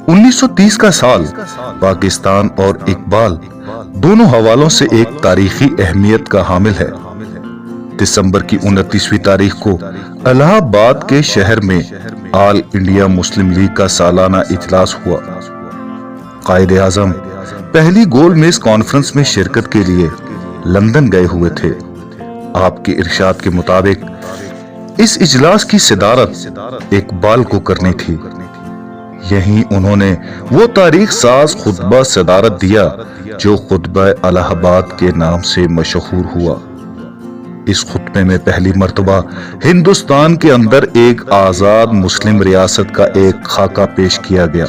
1930 کا سال پاکستان اور اقبال دونوں حوالوں سے ایک تاریخی اہمیت کا حامل ہے۔ دسمبر کی 29ویں تاریخ کو الہ آباد کے شہر میں آل انڈیا مسلم لیگ کا سالانہ اجلاس ہوا۔ قائد اعظم پہلی گول میز کانفرنس میں شرکت کے لیے لندن گئے ہوئے تھے۔ آپ کے ارشاد کے مطابق اس اجلاس کی صدارت اقبال کو کرنی تھی۔ یہیں انہوں نے وہ تاریخ ساز خطبہ صدارت دیا جو خطبہ الہ آباد کے نام سے مشہور ہوا۔ اس خطبے میں پہلی مرتبہ ہندوستان کے اندر ایک آزاد مسلم ریاست کا ایک خاکہ پیش کیا گیا۔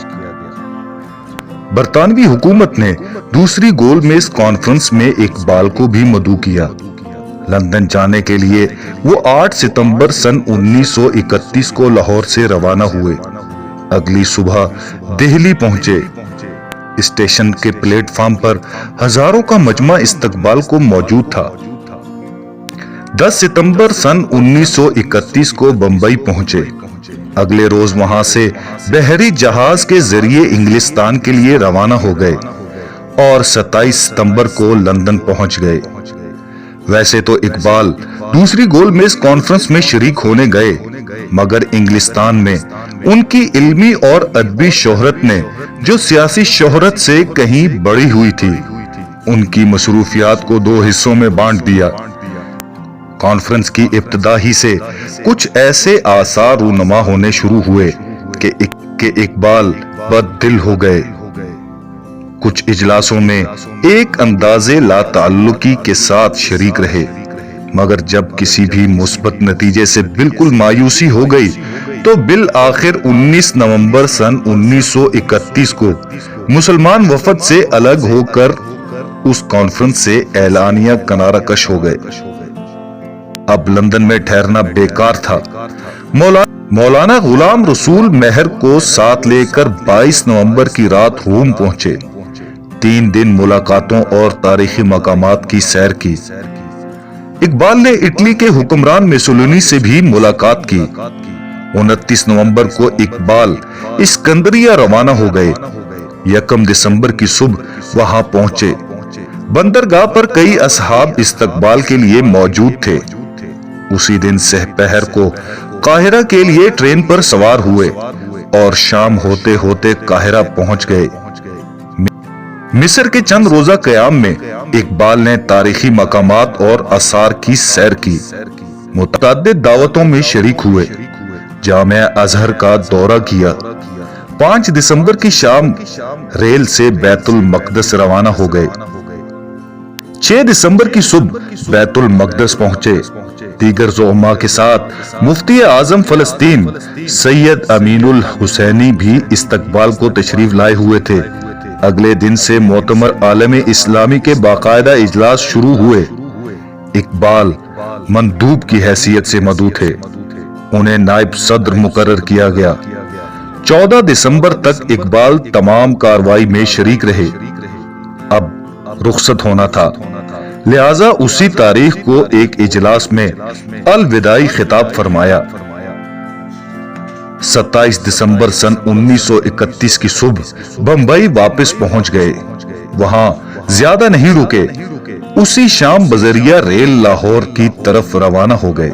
برطانوی حکومت نے دوسری گول میز کانفرنس میں اقبال کو بھی مدعو کیا۔ لندن جانے کے لیے وہ 8 ستمبر سن 1931 کو لاہور سے روانہ ہوئے۔ اگلی صبح دہلی پہنچے۔ اسٹیشن کے پلیٹ فارم پر ہزاروں کا مجمع استقبال کو موجود تھا۔ 10 ستمبر سن 1931 کو بمبئی پہنچے۔ اگلے روز وہاں سے بحری جہاز کے ذریعے انگلستان کے لیے روانہ ہو گئے اور 27 ستمبر کو لندن پہنچ گئے۔ ویسے تو اقبال دوسری گول میز کانفرنس میں شریک ہونے گئے، مگر انگلستان میں ان کی علمی اور ادبی شہرت نے جو سیاسی شہرت سے کہیں بڑھی ہوئی تھی، ان کی مصروفیات کو 2 حصوں میں بانٹ دیا۔ کانفرنس کی ابتدا ہی سے کچھ ایسے آثار رونما ہونے شروع ہوئے کہ اقبال بد دل ہو گئے۔ کچھ اجلاسوں میں ایک اندازے لا تعلقی کے ساتھ شریک رہے، مگر جب کسی بھی مثبت نتیجے سے بالکل مایوسی ہو گئی تو بالآخر 19 نومبر سن 1931 کو مسلمان وفد سے الگ ہو کر اس کانفرنس سے اعلانیہ کنارہ کش ہو گئے۔ اب لندن میں ٹھہرنا بیکار تھا۔ مولانا غلام رسول مہر کو ساتھ لے کر 22 نومبر کی رات روم پہنچے۔ 3 دن ملاقاتوں اور تاریخی مقامات کی سیر کی۔ اقبال نے اٹلی کے حکمران میسولینی سے بھی ملاقات کی۔ 29 نومبر کو اقبال اسکندریہ روانہ ہو گئے۔ 1 دسمبر کی صبح وہاں پہنچے۔ بندرگاہ پر کئی اصحاب استقبال کے لیے موجود تھے۔ اسی دن سحپہر کو قاہرہ کے لیے ٹرین پر سوار ہوئے اور شام ہوتے ہوتے قاہرہ پہنچ گئے۔ مصر کے چند روزہ قیام میں اقبال نے تاریخی مقامات اور آثار کی سیر کی، متعدد دعوتوں میں شریک ہوئے، جامعہ ازہر کا دورہ کیا۔ 5 دسمبر کی شام ریل سے بیت المقدس روانہ ہو گئے۔ 6 دسمبر کی صبح بیت المقدس پہنچے۔ دیگر زعماء کے ساتھ مفتی اعظم فلسطین سید امین الحسینی بھی استقبال کو تشریف لائے ہوئے تھے۔ اگلے دن سے معتمر عالم اسلامی کے باقاعدہ اجلاس شروع ہوئے۔ اقبال مندوب کی حیثیت سے مدعو تھے۔ انہیں نائب صدر مقرر کیا گیا۔ 14 دسمبر تک اقبال تمام کارروائی میں شریک رہے۔ اب رخصت ہونا تھا، لہذا اسی تاریخ کو ایک اجلاس میں الوداعی خطاب فرمایا۔ 27 دسمبر سن 1931 کی صبح بمبئی واپس پہنچ گئے۔ وہاں زیادہ نہیں رکے، اسی شام بذریعہ ریل لاہور کی طرف روانہ ہو گئے۔